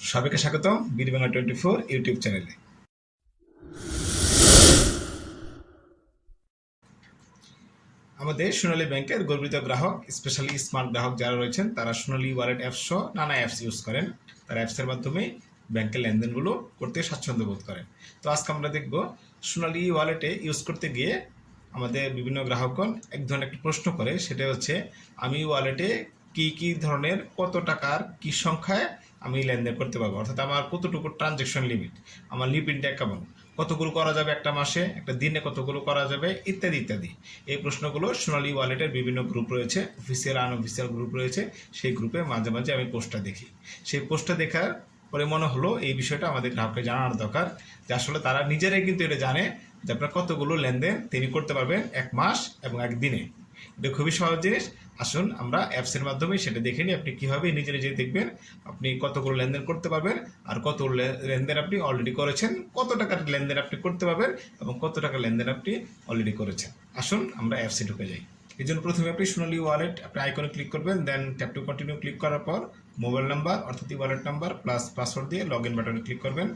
সবাইকে স্বাগতম BD Bangla 24 YouTube চ্যানেলে। আমাদের সোনালী ব্যাংকের গর্বিত গ্রাহক, স্পেশালি স্মার্ট গ্রাহক যারা রয়েছেন, তারা সোনালী ওয়ালেট অ্যাপস সহ নানা অ্যাপস ইউজ করেন। তারা অ্যাপসের মাধ্যমে ব্যাংকের লেনদেনগুলো করতে স্বাচ্ছন্দ্য বোধ করেন। তো আজকে আমরা দেখব সোনালী ওয়ালেটে ইউজ করতে গিয়ে আমাদের বিভিন্ন গ্রাহকগণ এক ধরনের একটি প্রশ্ন করে, সেটা হচ্ছে আমি ওয়ালেটে কি ধরনের কত টাকার কি সংখ্যায় আমি লেনদেন করতে পারবো, অর্থাৎ আমার কতটুকু ট্রানজ্যাকশন লিমিট, আমার লিমিটটা কেমন, কতগুলো করা যাবে একটা মাসে, একটা দিনে কতগুলো করা যাবে, ইত্যাদি ইত্যাদি। এই প্রশ্নগুলো সোনালী ওয়ালেটের বিভিন্ন গ্রুপ রয়েছে, অফিসিয়াল আনঅফিসিয়াল গ্রুপ রয়েছে। সেই গ্রুপে মাঝে মাঝে আমি পোস্টটা দেখি। সেই পোস্টটা দেখার পরে মনে হলো এই বিষয়টা আমাদের গ্রাহককে জানানো দরকার, যে আসলে তারা নিজেরাই কিন্তু এটা জানে যে আপনার কতগুলো লেনদেন তিনি করতে পারবেন এক মাস এবং এক দিনে। এটা খুবই সহজ জিনিস। আসুন আমরা অ্যাপসের মাধ্যমে সেটা দেখে নিই, আপনি কীভাবে নিজে নিজে দেখবেন আপনি কতগুলো লেনদেন করতে পারবেন, আর কত লেনদেন আপনি অলরেডি করেছেন, কত টাকার লেনদেন আপনি করতে পারবেন এবং কত টাকার লেনদেন আপনি অলরেডি করেছেন। আসুন আমরা অ্যাপসে ঢুকে যাই। এই জন্য প্রথমে আপনি সোনালী ওয়ালেট আপনি আইকনে ক্লিক করবেন, দেন ট্যাপ টু কন্টিনিউ ক্লিক করার পর মোবাইল নাম্বার অর্থাৎ ওয়ালেট নাম্বার প্লাস পাসওয়ার্ড দিয়ে লগ ইন বাটনে ক্লিক করবেন।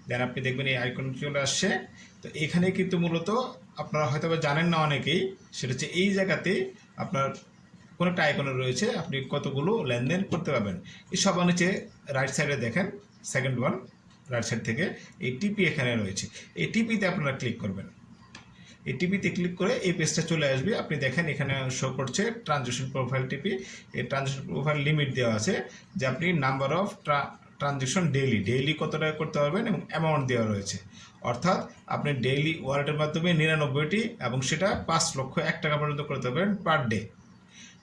দেন আপনি দেখবেন এই আইকন চলে আসছে। তো এখানে কিন্তু মূলত আপনারা হয়তো জানেন না অনেকেই, সেটা হচ্ছে এই জায়গাতে আপনার কোনো একটা আইকনে রয়েছে আপনি কতগুলো লেনদেন করতে পারবেন। এই সবার নিচে রাইট সাইডে দেখেন সেকেন্ড ওয়ান রাইট সাইড থেকে এই টিপি এখানে রয়েছে, এই টিপিতে আপনারা ক্লিক করবেন। এই টিপিতে ক্লিক করে এই পেজটা চলে আসবে। আপনি দেখেন এখানে শো করছে ট্রানজ্যাকশন প্রোফাইল টিপি। এই ট্রানজ্যাকশন প্রোফাইল লিমিট দেওয়া আছে যে আপনি নাম্বার অফ ট্রানজ্যাকশন ডেইলি কত টাকা করতে পারবেন এবং অ্যামাউন্ট দেওয়া রয়েছে। অর্থাৎ আপনি ডেইলি ওয়ালেটের মাধ্যমে 99টি এবং সেটা 5,01,000 টাকা পর্যন্ত করতে পারবেন পার ডে,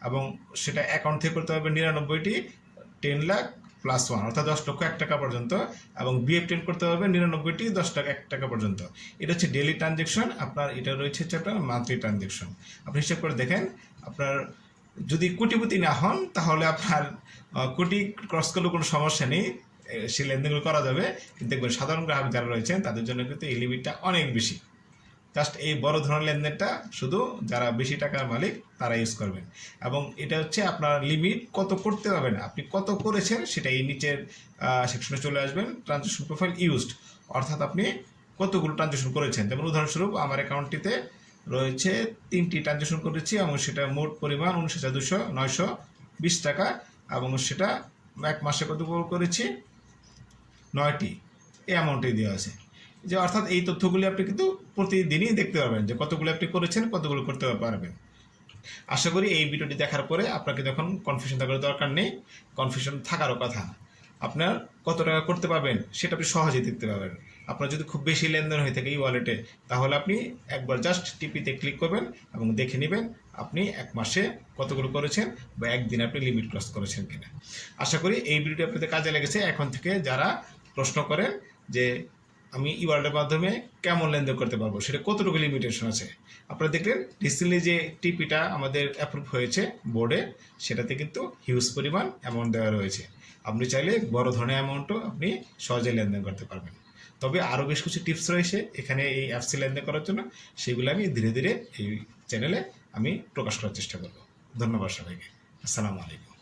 এবং সেটা অ্যাকাউন্ট থেকে করতে পারবেন 99টি 10 লাখ প্লাস 1 অর্থাৎ 10,01,000 টাকা পর্যন্ত, এবং BF10 করতে পারবেন 99টি 10,01 টাকা পর্যন্ত। এটা হচ্ছে ডেইলি ট্রানজ্যাকশন। আপনার এটা রয়েছে হচ্ছে আপনার মান্থলি ট্রানজ্যাকশন। আপনি হিসাব করে দেখেন, আপনার যদি কোটিপতি না হন তাহলে আপনার কোটি ক্রস করলেও কোনো সমস্যা নেই, সেই লেনদেনগুলো করা যাবে। কিন্তু দেখবেন সাধারণ গ্রাহক যারা রয়েছেন তাদের জন্য কিন্তু এই লিমিটটা অনেক বেশি। জাস্ট এই বড় ধরনের লেনদেনটা শুধু যারা বেশি টাকার মালিক তারা ইউজ করবেন। এবং এটা হচ্ছে আপনার লিমিট কত করতে পারবেন, আপনি কত করেছেন সেটা এই নিচের সেকশনে চলে আসবেন, ট্রানজ্যাকশন প্রোফাইল ইউজড, অর্থাৎ আপনি কতগুলো ট্রানজ্যাকশন করেছেন। যেমন উদাহরণস্বরূপ আমার অ্যাকাউন্টটিতে রয়েছে 3টি ট্রানজ্যাকশন করেছি এবং সেটা মোট পরিমাণ 19,920 টাকা, এবং সেটা এক মাসে কতগুলো করেছি 9টি, এই অ্যামাউন্টে দেওয়া আছে। যে অর্থাৎ এই তথ্যগুলি আপনি কিন্তু প্রতিদিনই দেখতে পারবেন যে কতগুলো আপনি করেছেন, কতগুলো করতে পারবেন। আশা করি এই ভিডিওটি দেখার পরে আপনাকে যখন কনফিউশন থাকার দরকার নেই, কনফিউশন থাকারও কথা। আপনার কত টাকা করতে পারবেন সেটা আপনি সহজেই দেখতে পাবেন। আপনার যদি খুব বেশি লেনদেন হয়ে থাকে এই ওয়ালেটে, তাহলে আপনি একবার জাস্ট টিপিতে ক্লিক করবেন এবং দেখে নেবেন আপনি এক মাসে কতগুলো করেছেন বা একদিন আপনি লিমিট ক্রস করেছেন কিনা। আশা করি এই ভিডিওটি আপনাদের কাজে লেগেছে। এখন থেকে যারা প্রশ্ন করেন যে আমি ই ওয়ালেটের মাধ্যমে কেমন লেনদেন করতে পারবো, সেটা কতটুকু লিমিটেশন আছে, আপনারা দেখলেন রিসেন্টলি যে টিপিটা আমাদের অ্যাপ্রুভ হয়েছে বোর্ডে, সেটাতে কিন্তু হিউজ পরিমাণ অ্যামাউন্ট দেওয়া রয়েছে। আপনি চাইলে বড় ধরনের অ্যামাউন্টও আপনি সহজে লেনদেন করতে পারবেন। তবে আরও বেশ কিছু টিপস রয়েছে এখানে এই অ্যাপসে লেনদেন করার জন্য, সেগুলো আমি ধীরে ধীরে এই চ্যানেলে আমি প্রকাশ করার চেষ্টা করব। ধন্যবাদ সবাইকে। আসসালামু আলাইকুম।